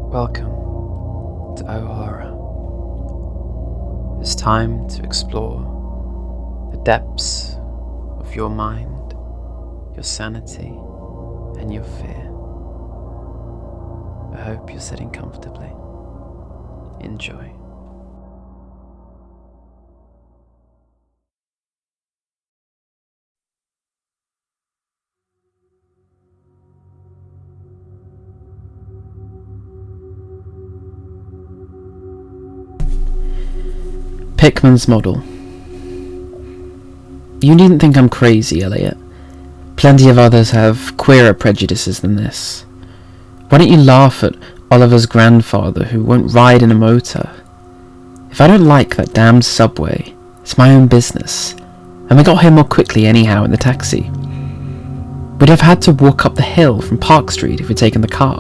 Welcome to O Horror. It's time to explore the depths of your mind, your sanity, and your fear. I hope you're sitting comfortably. Enjoy. Pickman's model. You needn't think I'm crazy, Elliot. Plenty of others have queerer prejudices than this. Why don't you laugh at Oliver's grandfather who won't ride in a motor? If I don't like that damned subway, it's my own business. And we got here more quickly anyhow in the taxi. We'd have had to walk up the hill from Park Street if we'd taken the car.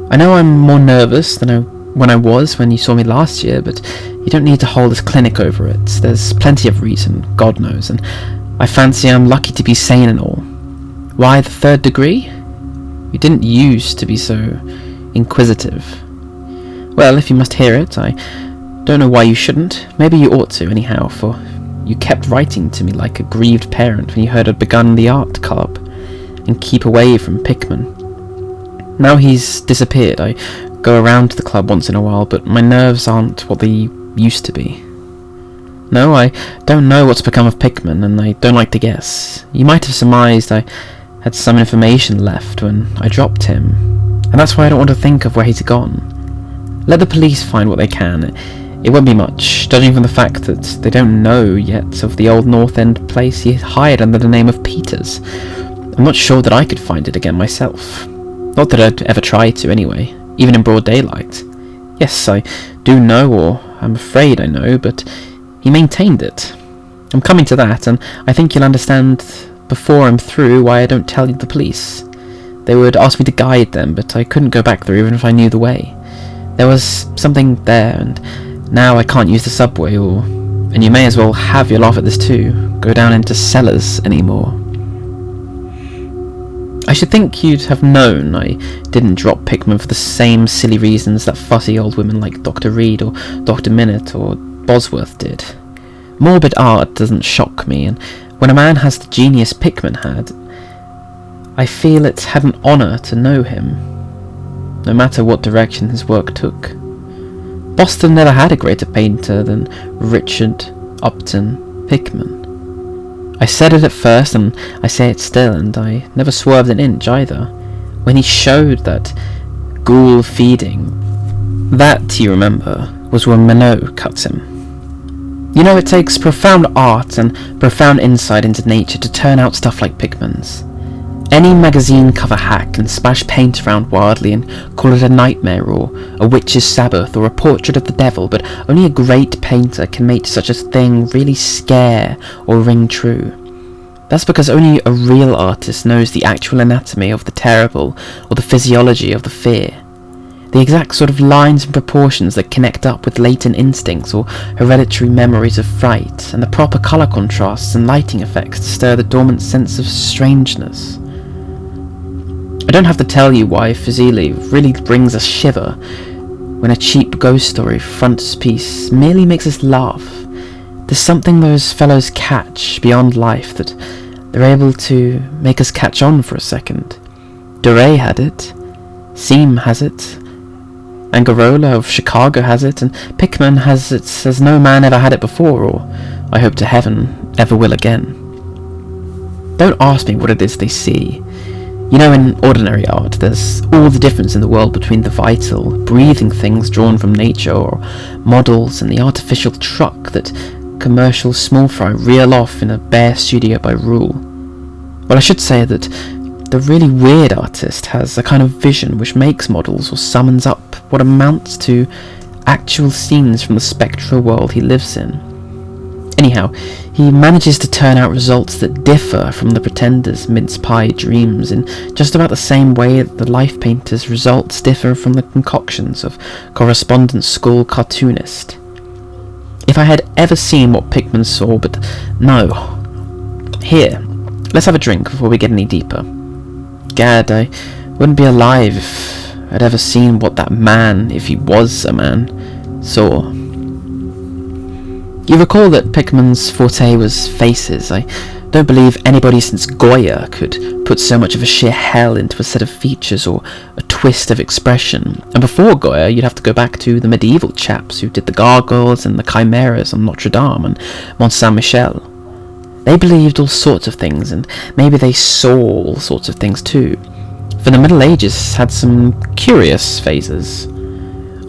I know I'm more nervous than when you saw me last year, but you don't need to hold this clinic over it. There's plenty of reason, God knows, and I fancy I'm lucky to be sane and all. Why the third degree? You didn't used to be so inquisitive. Well, if you must hear it, I don't know why you shouldn't. Maybe you ought to, anyhow, for you kept writing to me like a grieved parent when you heard I'd begun the art club, and keep away from Pickman. Now he's disappeared. I go around to the club once in a while, but my nerves aren't what they used to be. No, I don't know what's become of Pickman, and I don't like to guess. You might have surmised I had some information left when I dropped him, and that's why I don't want to think of where he's gone. Let the police find what they can. It won't be much, judging from the fact that they don't know yet of the old North End place he hired under the name of Peters. I'm not sure that I could find it again myself. Not that I'd ever try to, anyway, even in broad daylight. Yes, I do know, or I'm afraid I know, but he maintained it. I'm coming to that, and I think you'll understand before I'm through why I don't tell the police. They would ask me to guide them, but I couldn't go back there even if I knew the way. There was something there, and now I can't use the subway, and you may as well have your laugh at this too, go down into cellars anymore. I should think you'd have known I didn't drop Pickman for the same silly reasons that fussy old women like Dr. Reed or Dr. Minute or Bosworth did. Morbid art doesn't shock me, and when a man has the genius Pickman had, I feel it had an honour to know him, no matter what direction his work took. Boston never had a greater painter than Richard Upton Pickman. I said it at first, and I say it still, and I never swerved an inch either. When he showed that ghoul feeding, that, you remember, was when Minot cuts him. You know, it takes profound art and profound insight into nature to turn out stuff like Pickman's. Any magazine cover hack can splash paint around wildly and call it a nightmare or a witch's sabbath or a portrait of the devil, but only a great painter can make such a thing really scare or ring true. That's because only a real artist knows the actual anatomy of the terrible or the physiology of the fear. The exact sort of lines and proportions that connect up with latent instincts or hereditary memories of fright, and the proper colour contrasts and lighting effects to stir the dormant sense of strangeness. I don't have to tell you why Fuseli really brings a shiver when a cheap ghost story frontispiece merely makes us laugh. There's something those fellows catch beyond life that they're able to make us catch on for a second. Doré had it, Seam has it, Angarola of Chicago has it, and Pickman has it as no man ever had it before, or, I hope to heaven, ever will again. Don't ask me what it is they see. You know, in ordinary art, there's all the difference in the world between the vital, breathing things drawn from nature, or models, and the artificial truck that commercial small fry reel off in a bare studio by rule. Well, I should say that the really weird artist has a kind of vision which makes models or summons up what amounts to actual scenes from the spectral world he lives in. Anyhow, he manages to turn out results that differ from the pretender's mince-pie dreams in just about the same way that the life painter's results differ from the concoctions of correspondence school cartoonist. If I had ever seen what Pickman saw, but no. Here, let's have a drink before we get any deeper. Gad, I wouldn't be alive if I'd ever seen what that man, if he was a man, saw. You recall that Pickman's forte was faces. I don't believe anybody since Goya could put so much of a sheer hell into a set of features or a twist of expression. And before Goya, you'd have to go back to the medieval chaps who did the gargoyles and the chimeras on Notre Dame and Mont Saint-Michel. They believed all sorts of things, and maybe they saw all sorts of things too. For the Middle Ages had some curious phases.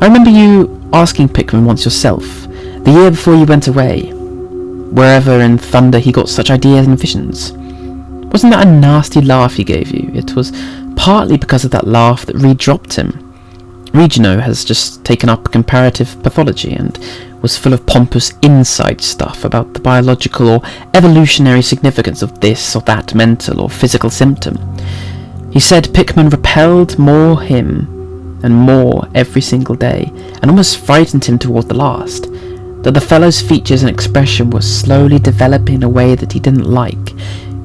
I remember you asking Pickman once yourself, the year before you went away, wherever in thunder he got such ideas and visions. Wasn't that a nasty laugh he gave you? It was partly because of that laugh that Reed dropped him. Reed, you know, has just taken up comparative pathology and was full of pompous inside stuff about the biological or evolutionary significance of this or that mental or physical symptom. He said Pickman repelled more him and more every single day, and almost frightened him toward the last. That the fellow's features and expression were slowly developing in a way that he didn't like,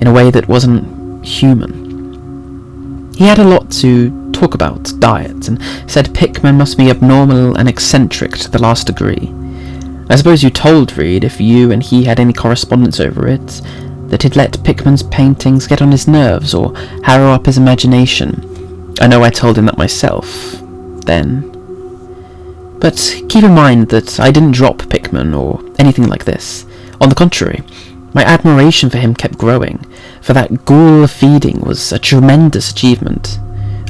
in a way that wasn't human. He had a lot to talk about diet, and said Pickman must be abnormal and eccentric to the last degree. I suppose you told Reed, if you and he had any correspondence over it, that he'd let Pickman's paintings get on his nerves or harrow up his imagination. I know I told him that myself, then. But keep in mind that I didn't drop Pickman or anything like this. On the contrary, my admiration for him kept growing, for that ghoul feeding was a tremendous achievement.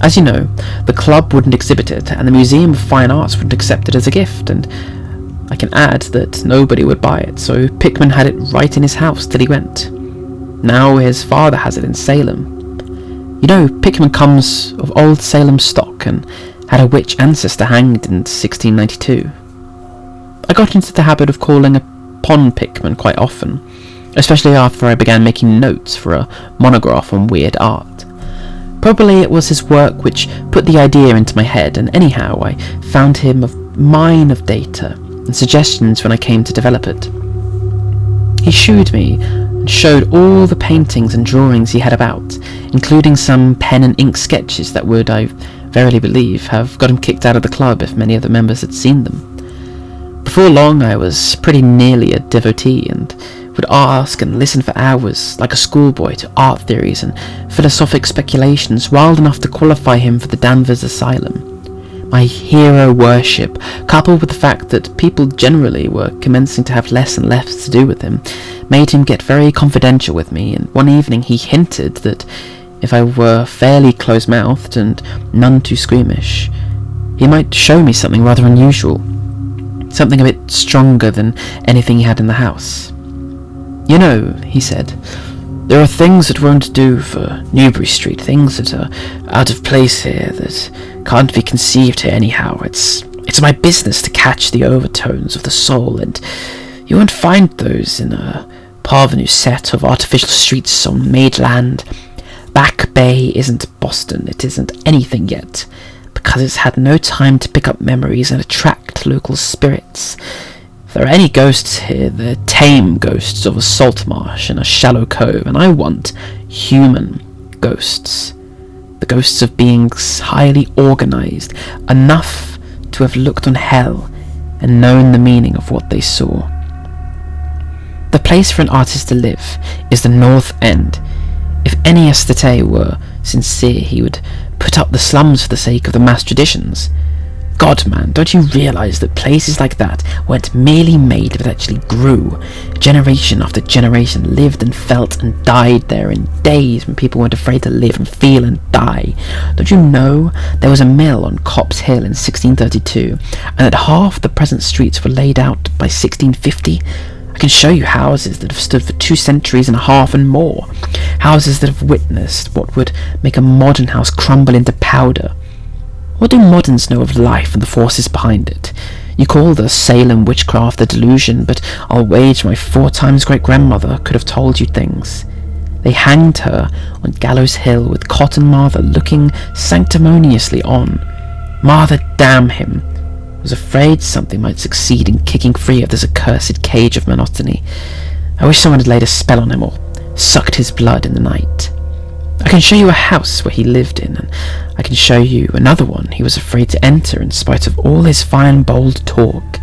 As you know, the club wouldn't exhibit it, and the Museum of Fine Arts wouldn't accept it as a gift, and I can add that nobody would buy it, so Pickman had it right in his house till he went. Now his father has it in Salem. You know, Pickman comes of old Salem stock, and had a witch ancestor hanged in 1692. I got into the habit of calling upon Pickman quite often, especially after I began making notes for a monograph on weird art. Probably it was his work which put the idea into my head, and anyhow I found him a mine of data and suggestions when I came to develop it. He shooed me and showed all the paintings and drawings he had about, including some pen and ink sketches that would, I verily believe, have got him kicked out of the club if many of the members had seen them. Before long I was pretty nearly a devotee, and would ask and listen for hours, like a schoolboy, to art theories and philosophic speculations wild enough to qualify him for the Danvers Asylum. My hero worship, coupled with the fact that people generally were commencing to have less and less to do with him, made him get very confidential with me, and one evening he hinted that if I were fairly close-mouthed and none too squeamish, he might show me something rather unusual, something a bit stronger than anything he had in the house. You know, he said, there are things that won't do for Newbury Street, things that are out of place here, that can't be conceived here anyhow. It's my business to catch the overtones of the soul, and you won't find those in a parvenu set of artificial streets on made land. Back Bay isn't Boston, it isn't anything yet, because it's had no time to pick up memories and attract local spirits. If there are any ghosts here, they're tame ghosts of a salt marsh and a shallow cove, and I want human ghosts. The ghosts of beings highly organized, enough to have looked on hell and known the meaning of what they saw. The place for an artist to live is the North End. If any aesthete were sincere, he would put up the slums for the sake of the mass traditions. God, man, don't you realise that places like that weren't merely made but actually grew? Generation after generation lived and felt and died there in days when people weren't afraid to live and feel and die. Don't you know there was a mill on Copp's Hill in 1632, and that half the present streets were laid out by 1650? I can show you houses that have stood for 2 centuries and a half and more. Houses that have witnessed what would make a modern house crumble into powder. What do moderns know of life and the forces behind it? You call the Salem witchcraft a delusion, but I'll wager my 4 times great-grandmother could have told you things. They hanged her on Gallows Hill with Cotton Mather looking sanctimoniously on. Mather, damn him, was afraid something might succeed in kicking free of this accursed cage of monotony. I wish someone had laid a spell on him or sucked his blood in the night. I can show you a house where he lived in, and I can show you another one he was afraid to enter in spite of all his fine bold talk.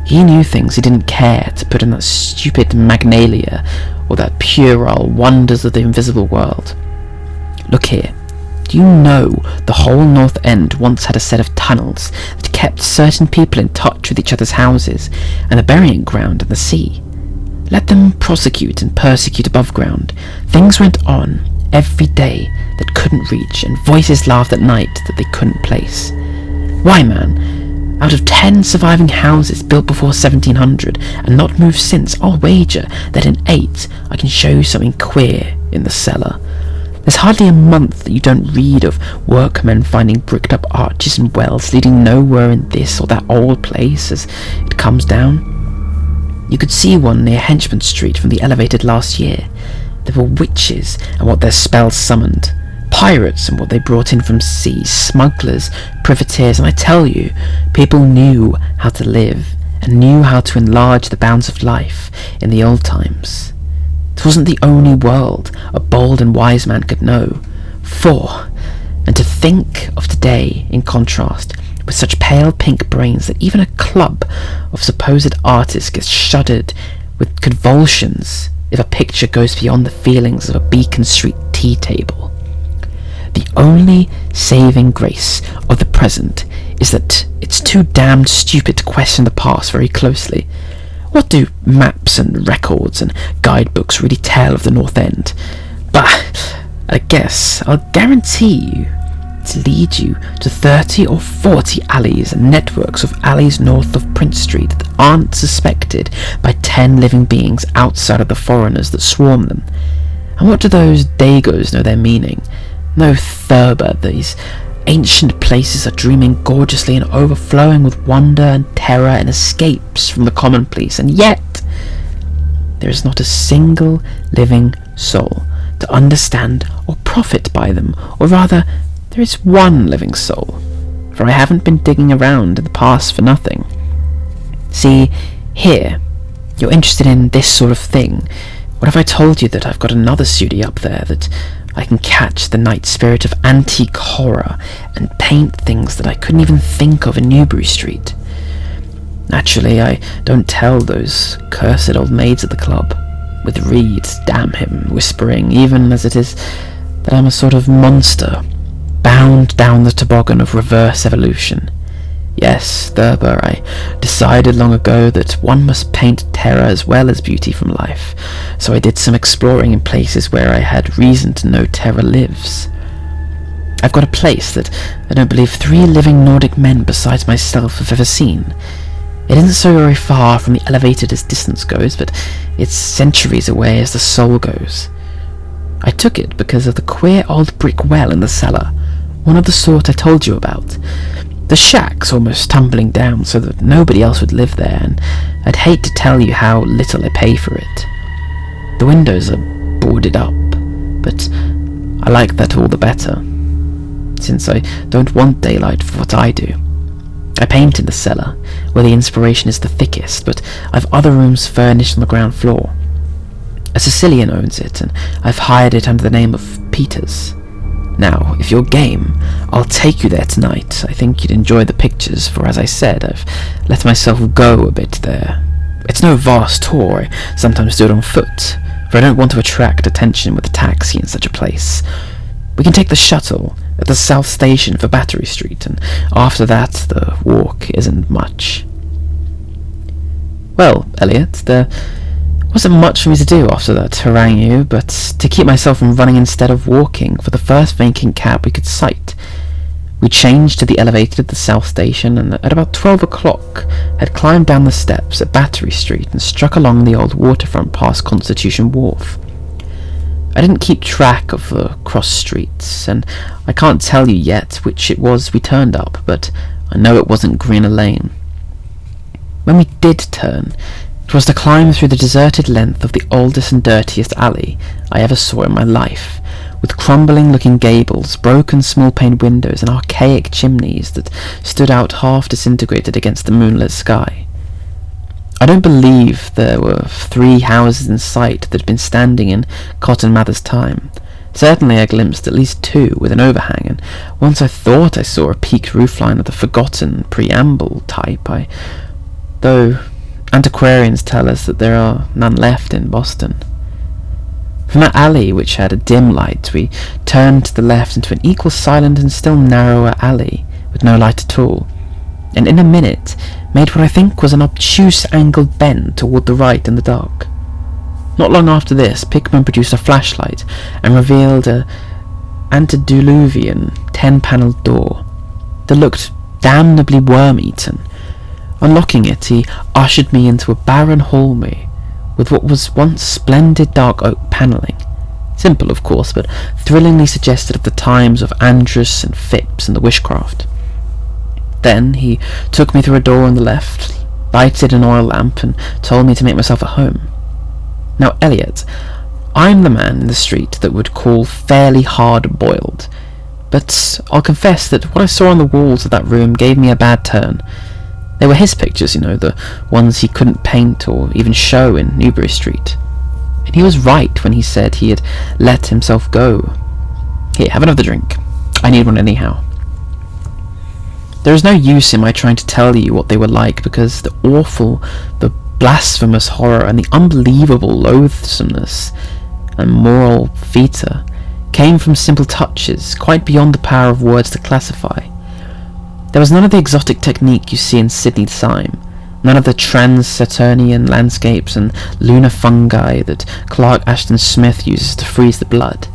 He knew things he didn't care to put in that stupid Magnalia or that puerile Wonders of the Invisible World. Look here. Do you know the whole North End once had a set of tunnels that kept certain people in touch with each other's houses and the burying ground and the sea? Let them prosecute and persecute above ground. Things went on every day that couldn't reach, and voices laughed at night that they couldn't place. Why, man, out of 10 surviving houses built before 1700 and not moved since, I'll wager that in 8 I can show you something queer in the cellar. There's hardly a month that you don't read of workmen finding bricked up arches and wells leading nowhere in this or that old place as it comes down. You could see one near Henchman Street from the elevated last year. There were witches and what their spells summoned, pirates and what they brought in from sea, smugglers, privateers, and I tell you, people knew how to live and knew how to enlarge the bounds of life in the old times. It wasn't the only world a bold and wise man could know. And to think of today, in contrast, with such pale pink brains that even a club of supposed artists gets shuddered with convulsions if a picture goes beyond the feelings of a Beacon Street tea table. The only saving grace of the present is that it's too damned stupid to question the past very closely. What do maps and records and guidebooks really tell of the North End? Bah! I guess I'll guarantee you to lead you to 30 or 40 alleys and networks of alleys north of Prince Street that aren't suspected by 10 living beings outside of the foreigners that swarm them. And what do those Dagos know their meaning? No Thurber, these ancient places are dreaming gorgeously and overflowing with wonder and terror and escapes from the commonplace, and yet there is not a single living soul to understand or profit by them, or rather, there is one living soul, for I haven't been digging around in the past for nothing. See, here, you're interested in this sort of thing. What if I told you that I've got another studio up there, that I can catch the night spirit of antique horror and paint things that I couldn't even think of in Newbury Street? Naturally, I don't tell those cursed old maids at the club, with Reed, damn him, whispering, even as it is, that I'm a sort of monster, bound down the toboggan of reverse evolution. Yes, Thurber, I decided long ago that one must paint terror as well as beauty from life, so I did some exploring in places where I had reason to know terror lives. I've got a place that I don't believe 3 living Nordic men besides myself have ever seen. It isn't so very far from the elevated as distance goes, but it's centuries away as the soul goes. I took it because of the queer old brick well in the cellar, one of the sort I told you about. The shack's almost tumbling down so that nobody else would live there, and I'd hate to tell you how little I pay for it. The windows are boarded up, but I like that all the better, since I don't want daylight for what I do. I paint in the cellar, where the inspiration is the thickest, but I've other rooms furnished on the ground floor. A Sicilian owns it, and I've hired it under the name of Peters. Now, if you're game, I'll take you there tonight. I think you'd enjoy the pictures, for as I said, I've let myself go a bit there. It's no vast tour, I sometimes do it on foot, for I don't want to attract attention with a taxi in such a place. We can take the shuttle at the South Station for Battery Street, and after that the walk isn't much. Well, Elliot, there wasn't much for me to do after that harangue, but to keep myself from running instead of walking for the first vacant cab we could sight. We changed to the elevated at the South Station, and at about 12 o'clock had climbed down the steps at Battery Street and struck along the old waterfront past Constitution Wharf. I didn't keep track of the cross streets, and I can't tell you yet which it was we turned up, but I know it wasn't Greener Lane. When we did turn, it was to climb through the deserted length of the oldest and dirtiest alley I ever saw in my life, with crumbling-looking gables, broken small-paned windows, and archaic chimneys that stood out half disintegrated against the moonlit sky. I don't believe there were 3 houses in sight that had been standing in Cotton Mather's time. Certainly I glimpsed at least 2 with an overhang, and once I thought I saw a peaked roofline of the forgotten preamble type, though antiquarians tell us that there are none left in Boston. From that alley, which had a dim light, we turned to the left into an equal silent and still narrower alley, with no light at all, and in a minute made what I think was an obtuse angled bend toward the right in the dark. Not long after this, Pickman produced a flashlight and revealed an antediluvian 10-panelled door that looked damnably worm-eaten. Unlocking it, he ushered me into a barren hallway with what was once splendid dark oak panelling. Simple, of course, but thrillingly suggestive of the times of Andrus and Phipps and the wishcraft. Then he took me through a door on the left, lighted an oil lamp, and told me to make myself at home. Now, Elliot, I'm the man in the street that would call fairly hard-boiled, but I'll confess that what I saw on the walls of that room gave me a bad turn. They were his pictures, the ones he couldn't paint or even show in Newbury Street. And he was right when he said he had let himself go. Here, have another drink. I need one anyhow. There is no use in my trying to tell you what they were like, because the awful, the blasphemous horror, and the unbelievable loathsomeness and moral feta came from simple touches, quite beyond the power of words to classify. There was none of the exotic technique you see in Sydney Time, none of the trans-Saturnian landscapes and lunar fungi that Clark Ashton Smith uses to freeze the blood.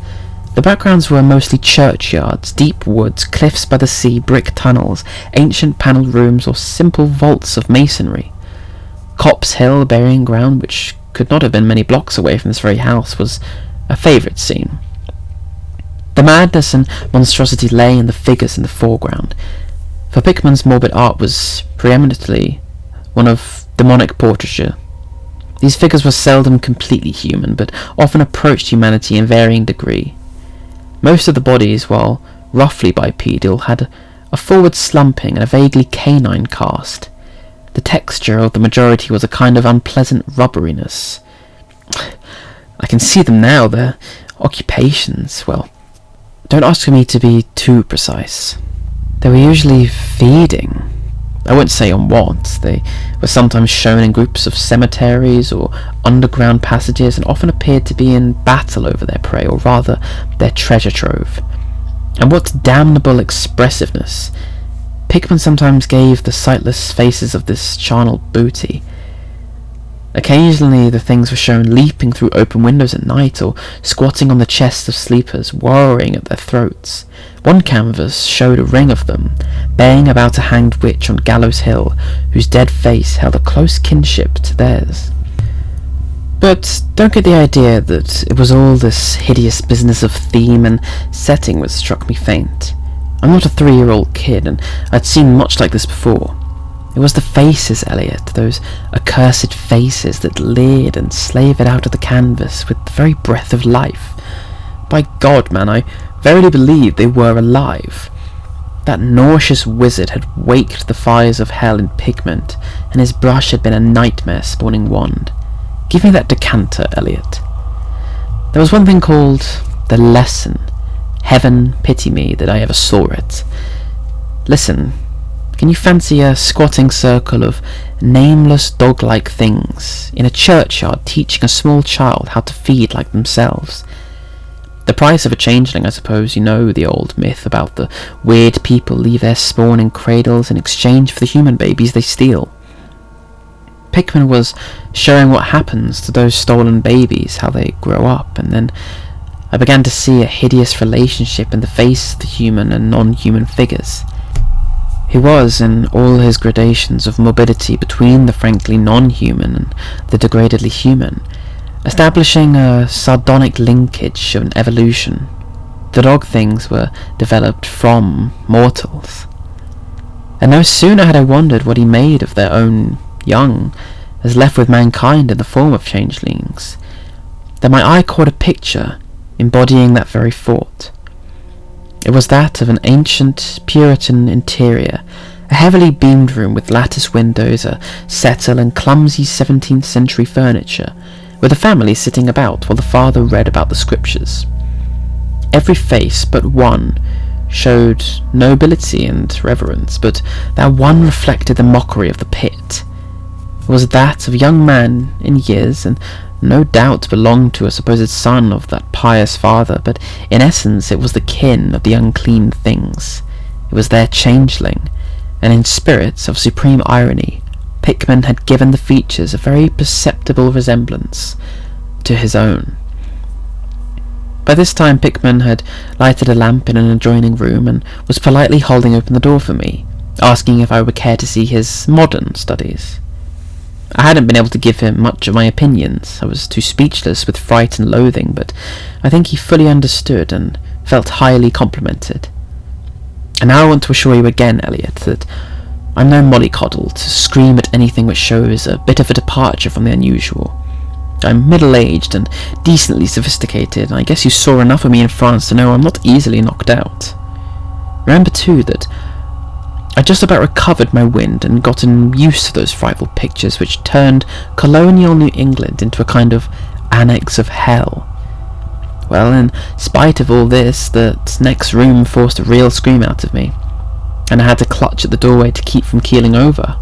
The backgrounds were mostly churchyards, deep woods, cliffs by the sea, brick tunnels, ancient panelled rooms, or simple vaults of masonry. Copp's Hill, burying ground, which could not have been many blocks away from this very house, was a favourite scene. The madness and monstrosity lay in the figures in the foreground, for Pickman's morbid art was preeminently one of demonic portraiture. These figures were seldom completely human, but often approached humanity in varying degree. Most of the bodies, while roughly bipedal, had a forward slumping and a vaguely canine cast. The texture of the majority was a kind of unpleasant rubberiness. I can see them now, their occupations. Well, don't ask me to be too precise. They were usually feeding. I won't say on what. They were sometimes shown in groups of cemeteries or underground passages, and often appeared to be in battle over their prey, or rather their treasure trove. And what damnable expressiveness! Pickman sometimes gave the sightless faces of this charnel booty. Occasionally the things were shown leaping through open windows at night, or squatting on the chests of sleepers, worrying at their throats. One canvas showed a ring of them, baying about a hanged witch on Gallows Hill, whose dead face held a close kinship to theirs. But don't get the idea that it was all this hideous business of theme and setting which struck me faint. I'm not a 3-year-old kid, and I'd seen much like this before. It was the faces, Elliot, those accursed faces that leered and slavered out of the canvas with the very breath of life. By God, man, I verily believed they were alive. That nauseous wizard had waked the fires of hell in pigment, and his brush had been a nightmare-spawning wand. Give me that decanter, Elliot. There was one thing called the lesson. Heaven pity me that I ever saw it. Listen, can you fancy a squatting circle of nameless dog-like things in a churchyard teaching a small child how to feed like themselves? The price of a changeling, I suppose. You know the old myth about the weird people leave their spawn in cradles in exchange for the human babies they steal. Pickman was showing what happens to those stolen babies, how they grow up, and then I began to see a hideous relationship in the face of the human and non-human figures. He was, in all his gradations of morbidity between the frankly non-human and the degradedly human, establishing a sardonic linkage of an evolution. The dog things were developed from mortals. And no sooner had I wondered what he made of their own young, as left with mankind in the form of changelings, that my eye caught a picture embodying that very thought. It was that of an ancient Puritan interior, a heavily beamed room with lattice windows, a settle, and clumsy 17th century furniture, with a family sitting about while the father read about the scriptures. Every face but one showed nobility and reverence, but that one reflected the mockery of the pit. It was that of a young man in years, and no doubt belonged to a supposed son of that pious father, but in essence it was the kin of the unclean things. It was their changeling, and in spirits of supreme irony, Pickman had given the features a very perceptible resemblance to his own. By this time Pickman had lighted a lamp in an adjoining room and was politely holding open the door for me, asking if I would care to see his modern studies. I hadn't been able to give him much of my opinions. I was too speechless with fright and loathing, but I think he fully understood and felt highly complimented. And now I want to assure you again, Elliot, that I'm no mollycoddle to scream at anything which shows a bit of a departure from the unusual. I'm middle-aged and decently sophisticated, and I guess you saw enough of me in France to know I'm not easily knocked out. Remember, too, that I just about recovered my wind and gotten used to those frightful pictures which turned colonial New England into a kind of annex of hell. Well, in spite of all this, that next room forced a real scream out of me, and I had to clutch at the doorway to keep from keeling over.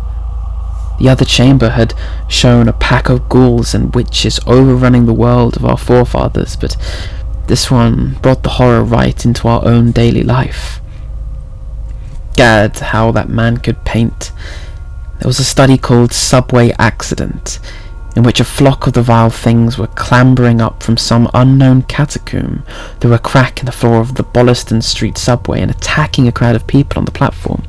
The other chamber had shown a pack of ghouls and witches overrunning the world of our forefathers, but this one brought the horror right into our own daily life. Gad, how that man could paint. There was a study called Subway Accident, in which a flock of the vile things were clambering up from some unknown catacomb through a crack in the floor of the Bolliston Street subway and attacking a crowd of people on the platform.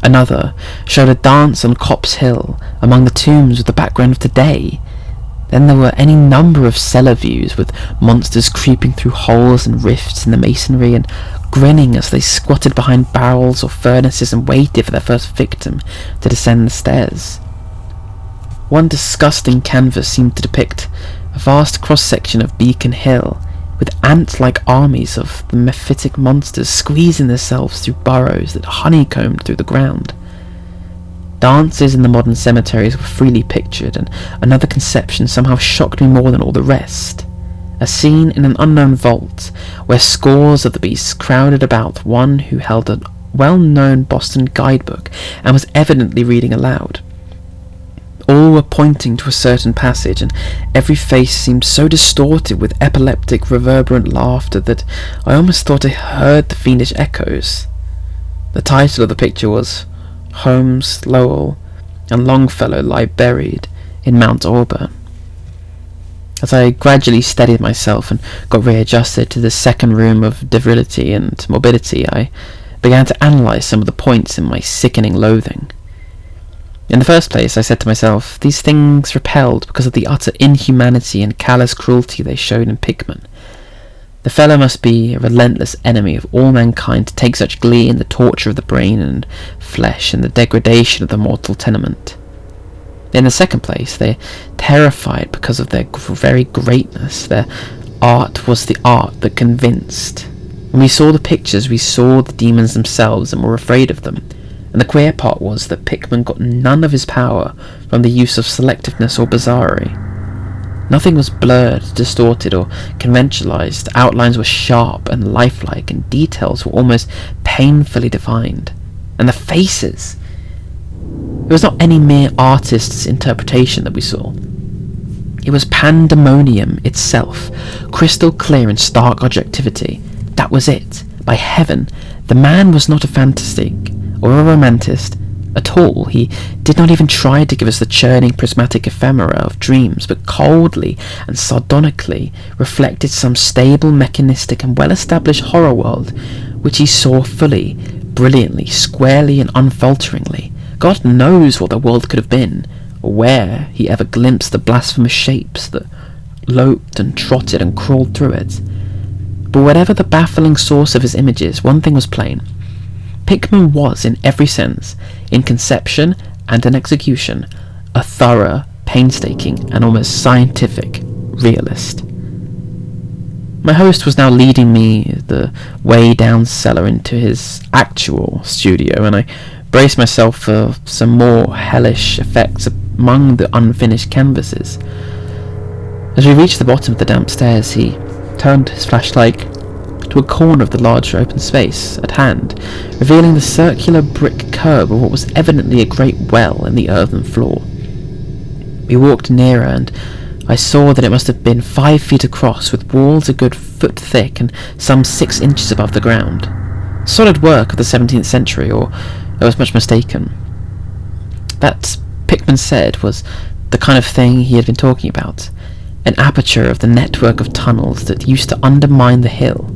Another showed a dance on Copp's Hill among the tombs with the background of today. Then there were any number of cellar views with monsters creeping through holes and rifts in the masonry and grinning as they squatted behind barrels or furnaces and waited for their first victim to descend the stairs. One disgusting canvas seemed to depict a vast cross-section of Beacon Hill, with ant-like armies of the mephitic monsters squeezing themselves through burrows that honeycombed through the ground. Dances in the modern cemeteries were freely pictured, and another conception somehow shocked me more than all the rest. A scene in an unknown vault, where scores of the beasts crowded about one who held a well-known Boston guidebook and was evidently reading aloud. All were pointing to a certain passage, and every face seemed so distorted with epileptic, reverberant laughter that I almost thought I heard the fiendish echoes. The title of the picture was Holmes, Lowell, and Longfellow Lie Buried in Mount Auburn. As I gradually steadied myself and got readjusted to the second room of virility and morbidity, I began to analyse some of the points in my sickening loathing. In the first place, I said to myself, these things repelled because of the utter inhumanity and callous cruelty they showed in Pickman. The fellow must be a relentless enemy of all mankind to take such glee in the torture of the brain and flesh and the degradation of the mortal tenement. In the second place, they terrified because of their very greatness. Their art was the art that convinced. When we saw the pictures, we saw the demons themselves and were afraid of them. And the queer part was that Pickman got none of his power from the use of selectiveness or bizarrerie. Nothing was blurred, distorted, or conventionalized. Outlines were sharp and lifelike, and details were almost painfully defined. And the faces! It was not any mere artist's interpretation that we saw. It was pandemonium itself, crystal clear in stark objectivity. That was it. By heaven, the man was not a fantastic or a romantist at all. He did not even try to give us the churning prismatic ephemera of dreams, but coldly and sardonically reflected some stable, mechanistic and well-established horror world which he saw fully, brilliantly, squarely and unfalteringly. God knows what the world could have been, or where he ever glimpsed the blasphemous shapes that loped and trotted and crawled through it. But whatever the baffling source of his images, one thing was plain. Pickman was, in every sense, in conception and in execution, a thorough, painstaking, and almost scientific realist. My host was now leading me the way down cellar into his actual studio, and I braced myself for some more hellish effects among the unfinished canvases. As we reached the bottom of the damp stairs, he turned his flashlight to a corner of the larger open space at hand, revealing the circular brick curb of what was evidently a great well in the earthen floor. We walked nearer, and I saw that it must have been 5 feet across, with walls a good foot thick and some 6 inches above the ground. Solid work of the 17th century, or I was much mistaken. That, Pickman said, was the kind of thing he had been talking about. An aperture of the network of tunnels that used to undermine the hill.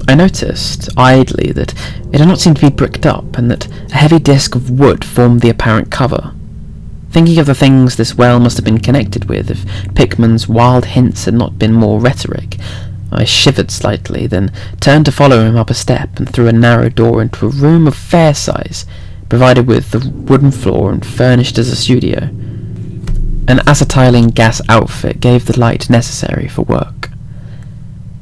I noticed, idly, that it did not seem to be bricked up, and that a heavy disc of wood formed the apparent cover. Thinking of the things this well must have been connected with, if Pickman's wild hints had not been more rhetoric, I shivered slightly, then turned to follow him up a step and through a narrow door into a room of fair size, provided with a wooden floor and furnished as a studio. An acetylene gas outfit gave the light necessary for work.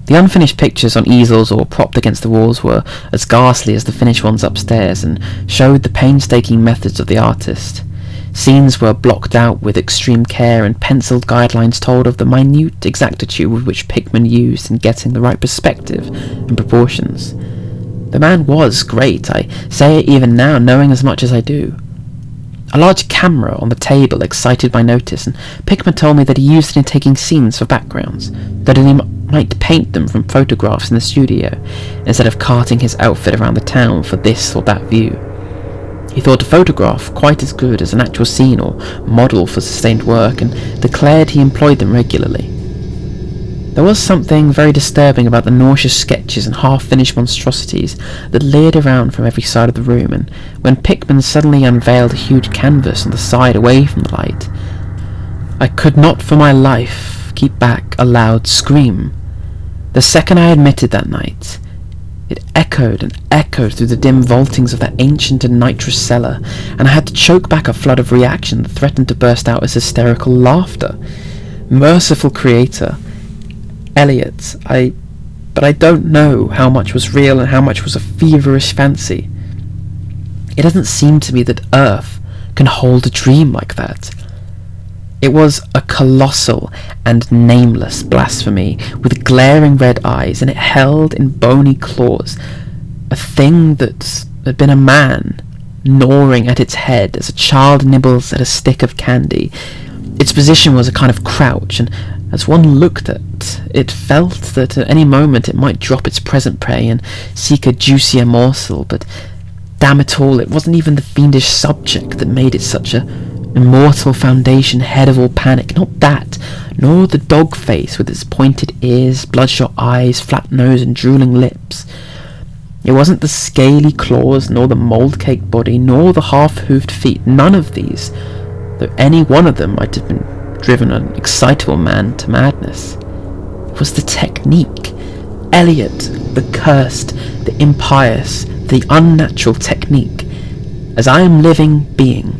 The unfinished pictures on easels or propped against the walls were as ghastly as the finished ones upstairs, and showed the painstaking methods of the artist. Scenes were blocked out with extreme care, and penciled guidelines told of the minute exactitude with which Pickman used in getting the right perspective and proportions. The man was great, I say it even now, knowing as much as I do. A large camera on the table excited my notice, and Pickman told me that he used it in taking scenes for backgrounds, that he might paint them from photographs in the studio, instead of carting his outfit around the town for this or that view. He thought a photograph quite as good as an actual scene or model for sustained work, and declared he employed them regularly. There was something very disturbing about the nauseous sketches and half-finished monstrosities that leered around from every side of the room, and when Pickman suddenly unveiled a huge canvas on the side away from the light, I could not for my life keep back a loud scream. The second I admitted that night, it echoed and echoed through the dim vaultings of that ancient and nitrous cellar, and I had to choke back a flood of reaction that threatened to burst out as hysterical laughter. Merciful Creator, Elliot, but I don't know how much was real and how much was a feverish fancy. It doesn't seem to me that Earth can hold a dream like that. It was a colossal and nameless blasphemy, with glaring red eyes, and it held in bony claws a thing that had been a man, gnawing at its head as a child nibbles at a stick of candy. Its position was a kind of crouch, and as one looked at it, felt that at any moment it might drop its present prey and seek a juicier morsel, but damn it all, it wasn't even the fiendish subject that made it such a immortal foundation head of all panic. Not that, nor the dog face with its pointed ears, bloodshot eyes, flat nose, and drooling lips. It wasn't the scaly claws, nor the mould-caked body, nor the half-hooved feet. None of these, though any one of them might have been driven an excitable man to madness. It was the technique. Elliot, the cursed, the impious, the unnatural technique. As I am living being,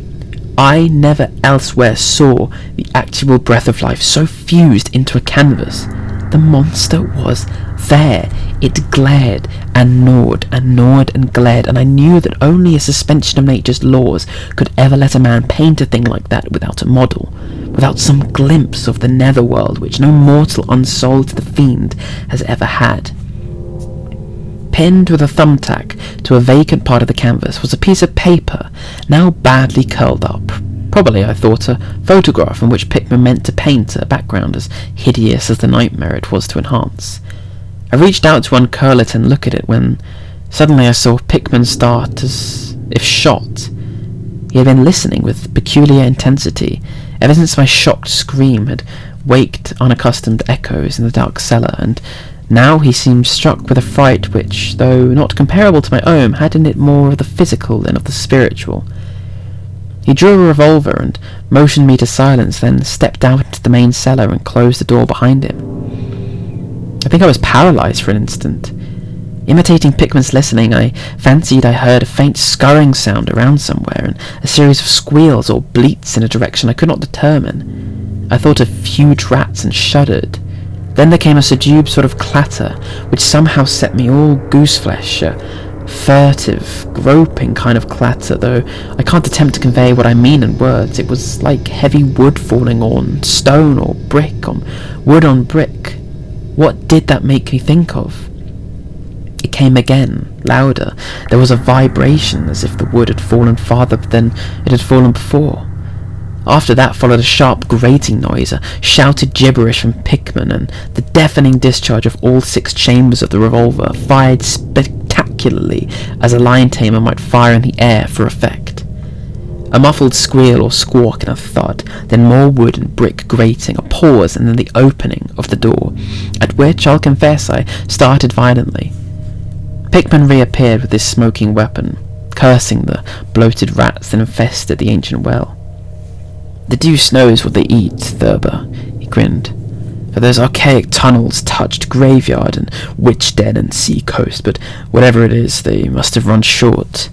I never elsewhere saw the actual breath of life so fused into a canvas. The monster was there. It glared and gnawed and gnawed and glared, and I knew that only a suspension of nature's laws could ever let a man paint a thing like that without a model, without some glimpse of the netherworld which no mortal unsold to the fiend has ever had. Pinned with a thumbtack to a vacant part of the canvas was a piece of paper, now badly curled up. Probably, I thought, a photograph in which Pickman meant to paint a background as hideous as the nightmare it was to enhance. I reached out to uncurl it and look at it when suddenly I saw Pickman start as if shot. He had been listening with peculiar intensity ever since my shocked scream had waked unaccustomed echoes in the dark cellar, and now he seemed struck with a fright which, though not comparable to my own, had in it more of the physical than of the spiritual. He drew a revolver and motioned me to silence, then stepped out into the main cellar and closed the door behind him. I think I was paralysed for an instant. Imitating Pickman's listening, I fancied I heard a faint scurrying sound around somewhere, and a series of squeals or bleats in a direction I could not determine. I thought of huge rats and shuddered. Then there came a subdued sort of clatter, which somehow set me all gooseflesh, a furtive, groping kind of clatter, though I can't attempt to convey what I mean in words. It was like heavy wood falling on stone, or brick on wood on brick. What did that make me think of? came again, louder. There was a vibration, as if the wood had fallen farther than it had fallen before. After that followed a sharp grating noise, a shouted gibberish from Pickman, and the deafening discharge of all 6 chambers of the revolver, fired spectacularly as a lion tamer might fire in the air for effect. A muffled squeal or squawk and a thud, then more wood and brick grating, a pause, and then the opening of the door, at which, I'll confess, I started violently. Pickman reappeared with his smoking weapon, cursing the bloated rats that infested the ancient well. "The deuce knows what they eat, Thurber," he grinned, "for those archaic tunnels touched graveyard and witch den and sea coast, but whatever it is, they must have run short,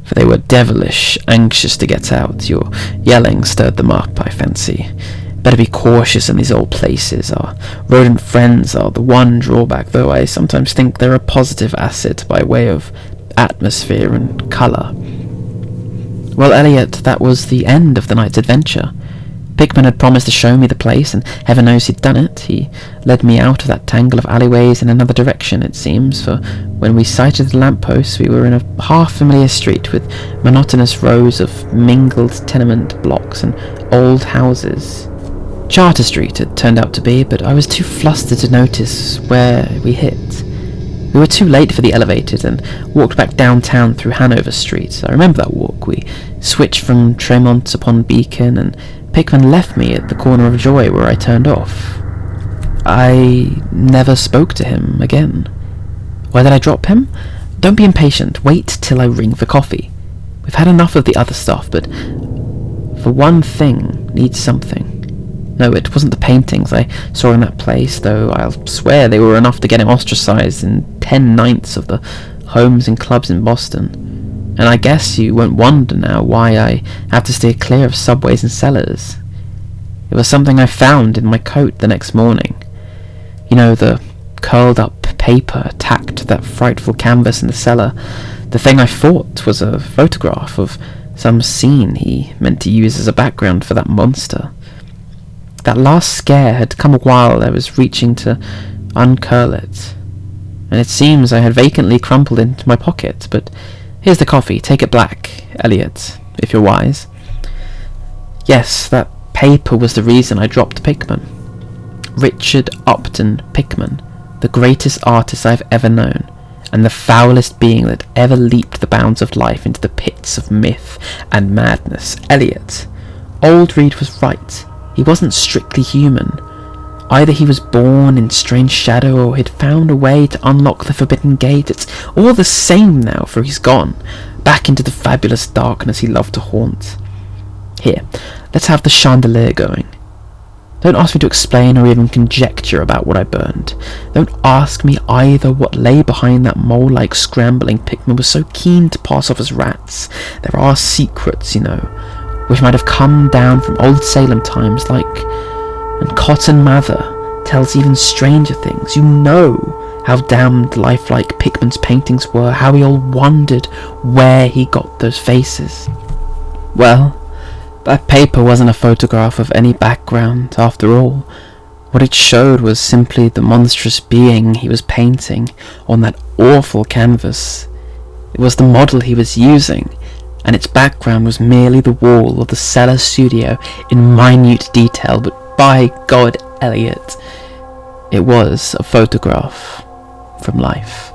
for they were devilish anxious to get out. Your yelling stirred them up, I fancy. Better be cautious in these old places. Our rodent friends are the one drawback, though I sometimes think they're a positive asset by way of atmosphere and colour." Well, Elliot, that was the end of the night's adventure. Pickman had promised to show me the place, and heaven knows he'd done it. He led me out of that tangle of alleyways in another direction, it seems, for when we sighted the lamppost we were in a half-familiar street with monotonous rows of mingled tenement blocks and old houses. Charter Street it turned out to be, but I was too flustered to notice where we hit. We were too late for the elevators and walked back downtown through Hanover Street. I remember that walk. We switched from Tremont upon Beacon, and Pickman left me at the corner of Joy where I turned off. I never spoke to him again. Why did I drop him? Don't be impatient. Wait till I ring for coffee. We've had enough of the other stuff, but for one thing needs something. No, it wasn't the paintings I saw in that place, though I'll swear they were enough to get him ostracized in 10/9 of the homes and clubs in Boston. And I guess you won't wonder now why I have to steer clear of subways and cellars. It was something I found in my coat the next morning. You know, the curled-up paper tacked to that frightful canvas in the cellar. The thing I thought was a photograph of some scene he meant to use as a background for that monster. That last scare had come a while I was reaching to uncurl it, and it seems I had vacantly crumpled into my pocket, but here's the coffee. Take it black, Elliot, if you're wise. Yes, that paper was the reason I dropped Pickman. Richard Upton Pickman, the greatest artist I've ever known, and the foulest being that ever leaped the bounds of life into the pits of myth and madness. Elliot, old Reed was right. He wasn't strictly human. Either he was born in strange shadow, or he'd found a way to unlock the forbidden gate. It's all the same now, for he's gone, back into the fabulous darkness he loved to haunt. Here, let's have the chandelier going. Don't ask me to explain or even conjecture about what I burned. Don't ask me either what lay behind that mole-like scrambling Pickman was so keen to pass off as rats. There are secrets, you know, which might have come down from old Salem times, like, and Cotton Mather tells even stranger things. You know how damned lifelike Pickman's paintings were, how we all wondered where he got those faces. Well, that paper wasn't a photograph of any background, after all. What it showed was simply the monstrous being he was painting on that awful canvas. It was the model he was using, and its background was merely the wall of the cellar studio in minute detail, but by God, Elliot, it was a photograph from life.